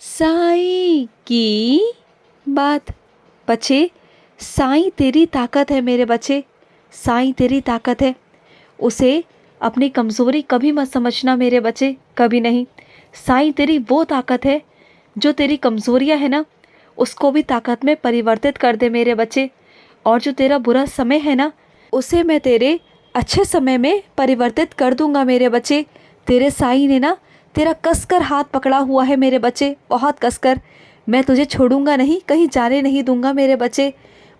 साईं की बात। बच्चे, साईं तेरी ताकत है मेरे बच्चे, साईं तेरी ताकत है। उसे अपनी कमज़ोरी कभी मत समझना मेरे बच्चे, कभी नहीं। साईं तेरी वो ताकत है जो तेरी कमज़ोरियाँ है ना, उसको भी ताकत में परिवर्तित कर दे मेरे बच्चे। और जो तेरा बुरा समय है ना, उसे मैं तेरे अच्छे समय में परिवर्तित कर दूंगा मेरे बच्चे। तेरे साईं ने ना तेरा कसकर हाथ पकड़ा हुआ है मेरे बच्चे, बहुत कसकर। मैं तुझे छोड़ूंगा नहीं, कहीं जाने नहीं दूंगा मेरे बच्चे।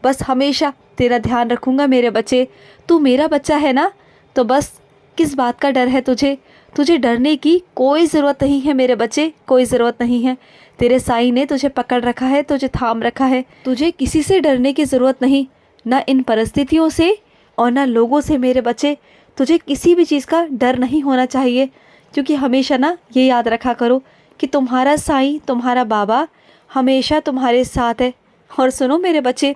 बस हमेशा तेरा ध्यान रखूंगा मेरे बच्चे। तू मेरा बच्चा है ना, तो बस किस बात का डर है तुझे? तुझे डरने की कोई ज़रूरत नहीं है मेरे बच्चे, कोई ज़रूरत नहीं है। तेरे साईं ने तुझे पकड़ रखा है, तुझे थाम रखा है। तुझे किसी से डरने की ज़रूरत नहीं, ना इन परिस्थितियों से और ना लोगों से मेरे बच्चे। तुझे किसी भी चीज़ का डर नहीं होना चाहिए, क्योंकि हमेशा ना ये याद रखा करो कि तुम्हारा साईं, तुम्हारा बाबा हमेशा तुम्हारे साथ है। और सुनो मेरे बच्चे,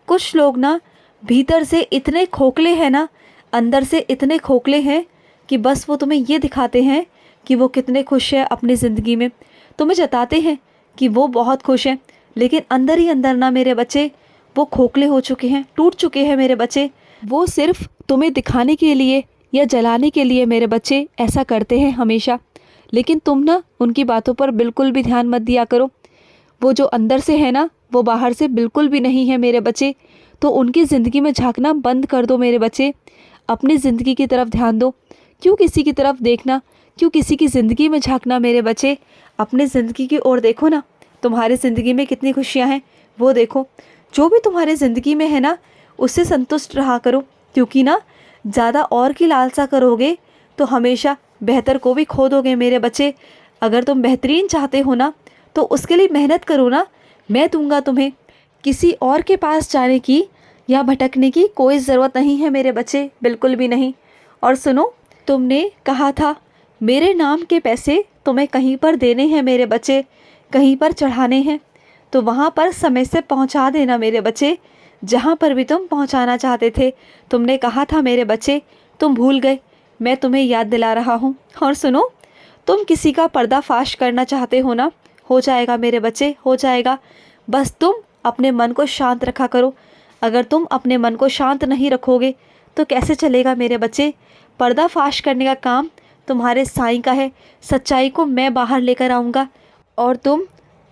कुछ लोग ना भीतर से इतने खोखले हैं ना, अंदर से इतने खोखले हैं कि बस वो तुम्हें ये दिखाते हैं कि वो कितने खुश हैं अपनी ज़िंदगी में। तुम्हें जताते हैं कि वो बहुत खुश हैं, लेकिन अंदर ही अंदर ना मेरे बच्चे वो खोखले हो चुके हैं, टूट चुके हैं मेरे बच्चे। वो सिर्फ तुम्हें दिखाने के लिए या जलाने के लिए मेरे बच्चे ऐसा करते हैं हमेशा। लेकिन तुम ना उनकी बातों पर बिल्कुल भी ध्यान मत दिया करो। वो जो अंदर से है ना, वो बाहर से बिल्कुल भी नहीं है मेरे बच्चे। तो उनकी ज़िंदगी में झांकना बंद कर दो मेरे बच्चे। अपनी ज़िंदगी की तरफ ध्यान दो। क्यों किसी की तरफ देखना, क्यों किसी की ज़िंदगी में झांकना मेरे बच्चे? अपनी ज़िंदगी की ओर देखो ना। तुम्हारी ज़िंदगी में कितनी खुशियाँ हैं वो देखो। जो भी तुम्हारी ज़िंदगी में है ना, उससे संतुष्ट रहा करो। क्योंकि ना ज़्यादा और की लालसा करोगे तो हमेशा बेहतर को भी खो दोगे मेरे बच्चे। अगर तुम बेहतरीन चाहते हो ना, तो उसके लिए मेहनत करो ना। मैं दूंगा तुम्हें। किसी और के पास जाने की या भटकने की कोई ज़रूरत नहीं है मेरे बच्चे, बिल्कुल भी नहीं। और सुनो, तुमने कहा था मेरे नाम के पैसे तुम्हें कहीं पर देने हैं मेरे बच्चे, कहीं पर चढ़ाने हैं, तो वहाँ पर समय से पहुँचा देना मेरे बच्चे, जहाँ पर भी तुम पहुँचाना चाहते थे। तुमने कहा था मेरे बच्चे, तुम भूल गए। मैं तुम्हें याद दिला रहा हूँ। और सुनो, तुम किसी का पर्दाफाश करना चाहते हो ना, हो जाएगा मेरे बच्चे, हो जाएगा। बस तुम अपने मन को शांत रखा करो। अगर तुम अपने मन को शांत नहीं रखोगे तो कैसे चलेगा मेरे बच्चे? पर्दाफाश करने का काम तुम्हारे साईं का है। सच्चाई को मैं बाहर लेकर आऊँगा और तुम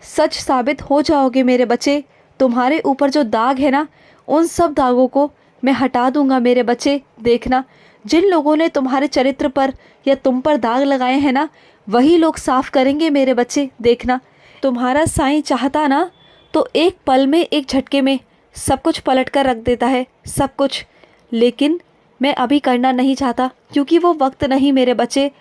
सच साबित हो जाओगे मेरे बच्चे। तुम्हारे ऊपर जो दाग है ना, उन सब दागों को मैं हटा दूंगा मेरे बच्चे। देखना, जिन लोगों ने तुम्हारे चरित्र पर या तुम पर दाग लगाए हैं ना, वही लोग साफ करेंगे मेरे बच्चे। देखना, तुम्हारा साईं चाहता ना तो एक पल में, एक झटके में सब कुछ पलट कर रख देता है, सब कुछ। लेकिन मैं अभी करना नहीं चाहता, क्योंकि वो वक्त नहीं मेरे बच्चे।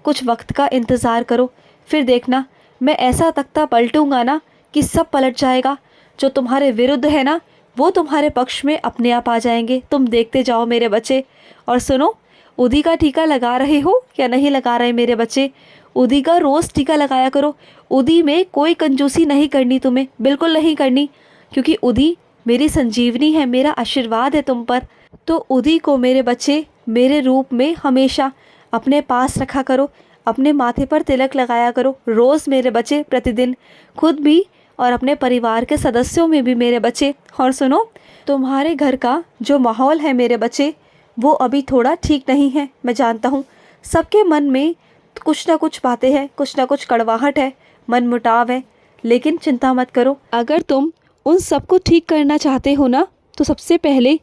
कुछ वक्त का इंतज़ार करो, फिर देखना मैं ऐसा तख्ता पलटूंगा ना कि सब पलट जाएगा। जो तुम्हारे विरुद्ध है ना, वो तुम्हारे पक्ष में अपने आप आ जाएंगे। तुम देखते जाओ मेरे बच्चे। और सुनो, उदी का टीका लगा रहे हो या नहीं लगा रहे मेरे बच्चे? उदी का रोज़ टीका लगाया करो। उदी में कोई कंजूसी नहीं करनी तुम्हें, बिल्कुल नहीं करनी, क्योंकि उदी मेरी संजीवनी है, मेरा आशीर्वाद है तुम पर। तो उदी को मेरे बच्चे मेरे रूप में हमेशा अपने पास रखा करो। अपने माथे पर तिलक लगाया करो रोज़ मेरे बच्चे, प्रतिदिन, खुद भी और अपने परिवार के सदस्यों में भी मेरे बच्चे। और सुनो, तुम्हारे घर का जो माहौल है मेरे बच्चे, वो अभी थोड़ा ठीक नहीं है। मैं जानता हूँ सबके मन में कुछ ना कुछ बातें हैं, कुछ ना कुछ कड़वाहट है, मन मुटाव है। लेकिन चिंता मत करो, अगर तुम उन सबको ठीक करना चाहते हो ना, तो सबसे पहले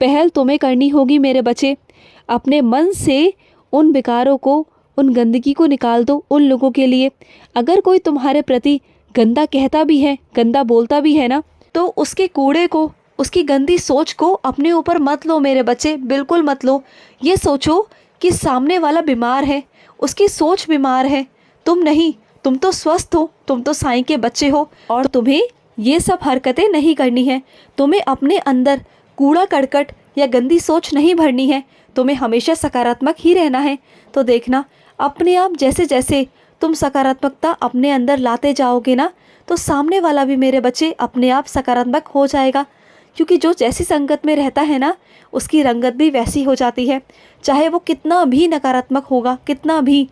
पहल तुम्हें करनी होगी मेरे बच्चे। अपने मन से उन विकारों को, उन गंदगी को निकाल दो उन लोगों के लिए। अगर कोई तुम्हारे प्रति गंदा कहता भी है, गंदा बोलता भी है ना, तो उसके कूड़े को, उसकी गंदी सोच को अपने ऊपर मत लो मेरे बच्चे, बिल्कुल मत लो। ये सोचो कि सामने वाला बीमार है, उसकी सोच बीमार है, तुम नहीं। तुम तो स्वस्थ हो, तुम तो साईं के बच्चे हो, और तुम्हें ये सब हरकतें नहीं करनी है। तुम्हें अपने अंदर कूड़ा करकट या गंदी सोच नहीं भरनी है। तुम्हें हमेशा सकारात्मक ही रहना है। तो देखना, अपने आप जैसे जैसे तुम सकारात्मकता अपने अंदर लाते जाओगे ना, तो सामने वाला भी मेरे बच्चे अपने आप सकारात्मक हो जाएगा। क्योंकि जो जैसी संगत में रहता है ना, उसकी रंगत भी वैसी हो जाती है। चाहे वो कितना भी नकारात्मक होगा, कितना भी,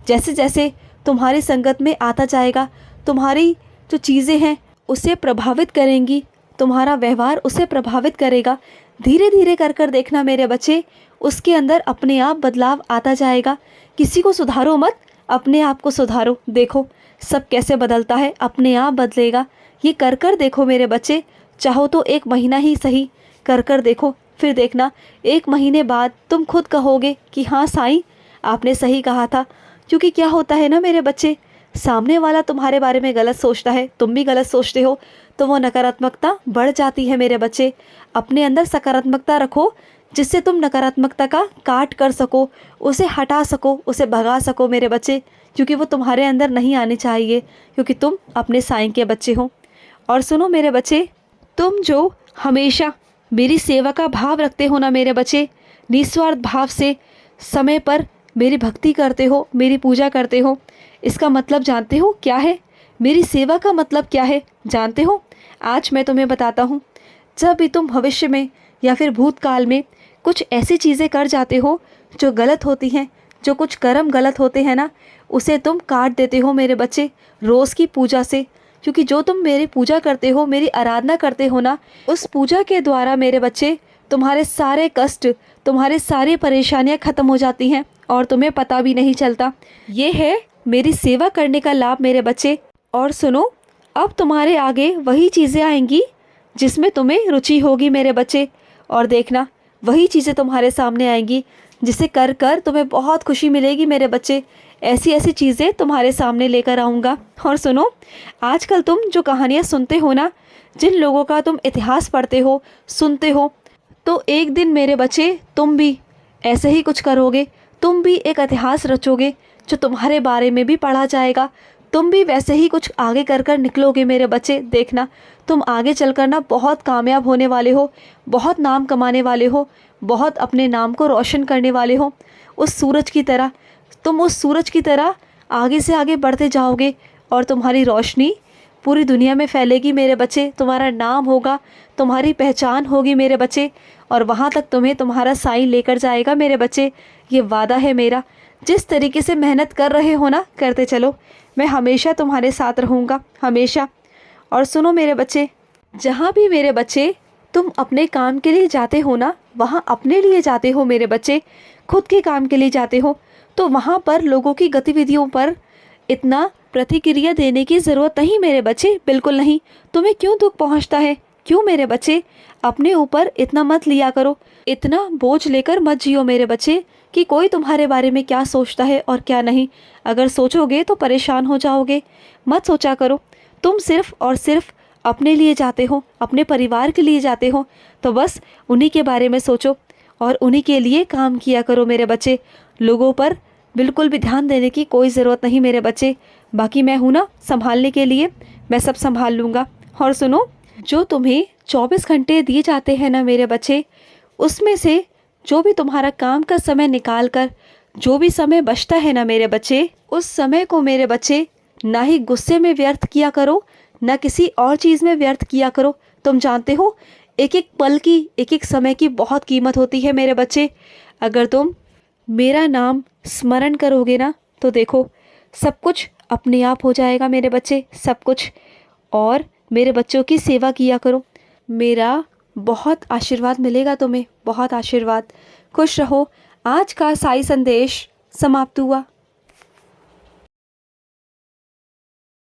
जैसे जैसे तुम्हारी संगत में आता जाएगा, तुम्हारी जो चीज़ें हैं उसे प्रभावित करेंगी, तुम्हारा व्यवहार उसे प्रभावित करेगा। धीरे धीरे कर कर देखना मेरे बच्चे, उसके अंदर अपने आप बदलाव आता जाएगा। किसी को सुधारो मत, अपने आप को सुधारो। देखो सब कैसे बदलता है, अपने आप बदलेगा। ये कर कर देखो मेरे बच्चे, चाहो तो 1 महीना ही सही कर कर देखो, फिर देखना 1 महीने बाद तुम खुद कहोगे कि हाँ साईं आपने सही कहा था। क्योंकि क्या होता है ना मेरे बच्चे, सामने वाला तुम्हारे बारे में गलत सोचता है, तुम भी गलत सोचते हो, तो वो नकारात्मकता बढ़ जाती है मेरे बच्चे। अपने अंदर सकारात्मकता रखो, जिससे तुम नकारात्मकता का काट कर सको, उसे हटा सको, उसे भगा सको मेरे बच्चे। क्योंकि वो तुम्हारे अंदर नहीं आनी चाहिए, क्योंकि तुम अपने साईं के बच्चे हो। और सुनो मेरे बच्चे, तुम जो हमेशा मेरी सेवा का भाव रखते हो ना मेरे बच्चे, निस्वार्थ भाव से समय पर मेरी भक्ति करते हो, मेरी पूजा करते हो, इसका मतलब जानते हो क्या है? मेरी सेवा का मतलब क्या है जानते हो? आज मैं तुम्हें बताता हूँ। जब भी तुम भविष्य में या फिर भूतकाल में कुछ ऐसी चीज़ें कर जाते हो जो गलत होती हैं, जो कुछ कर्म गलत होते हैं ना, उसे तुम काट देते हो मेरे बच्चे रोज़ की पूजा से। क्योंकि जो तुम मेरी पूजा करते हो, मेरी आराधना करते हो ना, उस पूजा के द्वारा मेरे बच्चे तुम्हारे सारे कष्ट, तुम्हारी सारी परेशानियां खत्म हो जाती हैं और तुम्हें पता भी नहीं चलता। ये है मेरी सेवा करने का लाभ मेरे बच्चे। और सुनो, अब तुम्हारे आगे वही चीज़ें आएंगी जिसमें तुम्हें रुचि होगी मेरे बच्चे। और देखना वही चीज़ें तुम्हारे सामने आएंगी जिसे कर कर तुम्हें बहुत खुशी मिलेगी मेरे बच्चे। ऐसी ऐसी चीज़ें तुम्हारे सामने लेकर आऊँगा। और सुनो, आजकल तुम जो कहानियाँ सुनते हो ना, जिन लोगों का तुम इतिहास पढ़ते हो, सुनते हो, तो एक दिन मेरे बच्चे तुम भी ऐसे ही कुछ करोगे। तुम भी एक इतिहास रचोगे जो तुम्हारे बारे में भी पढ़ा जाएगा। तुम भी वैसे ही कुछ आगे कर कर निकलोगे मेरे बच्चे। देखना तुम आगे चलकर ना बहुत कामयाब होने वाले हो, बहुत नाम कमाने वाले हो, बहुत अपने नाम को रोशन करने वाले हो। उस सूरज की तरह, तुम उस सूरज की तरह आगे से आगे बढ़ते जाओगे और तुम्हारी रोशनी पूरी दुनिया में फैलेगी मेरे बच्चे। तुम्हारा नाम होगा, तुम्हारी पहचान होगी मेरे बच्चे, और वहाँ तक तुम्हें तुम्हारा साईं लेकर जाएगा मेरे बच्चे। ये वादा है मेरा। जिस तरीके से मेहनत कर रहे हो ना, करते चलो, मैं हमेशा तुम्हारे साथ रहूँगा, हमेशा। और सुनो मेरे बच्चे, जहाँ भी मेरे बच्चे तुम अपने काम के लिए जाते हो ना, वहाँ अपने लिए जाते हो मेरे बच्चे, खुद के काम के लिए जाते हो, तो वहाँ पर लोगों की गतिविधियों पर इतना प्रतिक्रिया देने की ज़रूरत नहीं मेरे बच्चे, बिल्कुल नहीं। तुम्हें क्यों दुख पहुँचता है? क्यों मेरे बच्चे? अपने ऊपर इतना मत लिया करो, इतना बोझ लेकर मत जियो मेरे बच्चे कि कोई तुम्हारे बारे में क्या सोचता है और क्या नहीं। अगर सोचोगे तो परेशान हो जाओगे। मत सोचा करो। तुम सिर्फ़ और सिर्फ अपने लिए जाते हो, अपने परिवार के लिए जाते हो, तो बस उन्हीं के बारे में सोचो और उन्हीं के लिए काम किया करो मेरे बच्चे। लोगों पर बिल्कुल भी ध्यान देने की कोई ज़रूरत नहीं मेरे बच्चे। बाकी मैं हूँ ना संभालने के लिए, मैं सब संभाल लूँगा। और सुनो, जो तुम्हें 24 घंटे दिए जाते हैं ना मेरे बच्चे, उसमें से जो भी तुम्हारा काम का समय निकाल कर जो भी समय बचता है ना मेरे बच्चे, उस समय को मेरे बच्चे ना ही गुस्से में व्यर्थ किया करो, ना किसी और चीज़ में व्यर्थ किया करो। तुम जानते हो एक एक पल की, एक एक समय की बहुत कीमत होती है मेरे बच्चे। अगर तुम मेरा नाम स्मरण करोगे ना, तो देखो सब कुछ अपने आप हो जाएगा मेरे बच्चे, सब कुछ। और मेरे बच्चों की सेवा किया करो, मेरा बहुत आशीर्वाद मिलेगा तुम्हें, बहुत आशीर्वाद। खुश रहो। आज का साई संदेश समाप्त हुआ।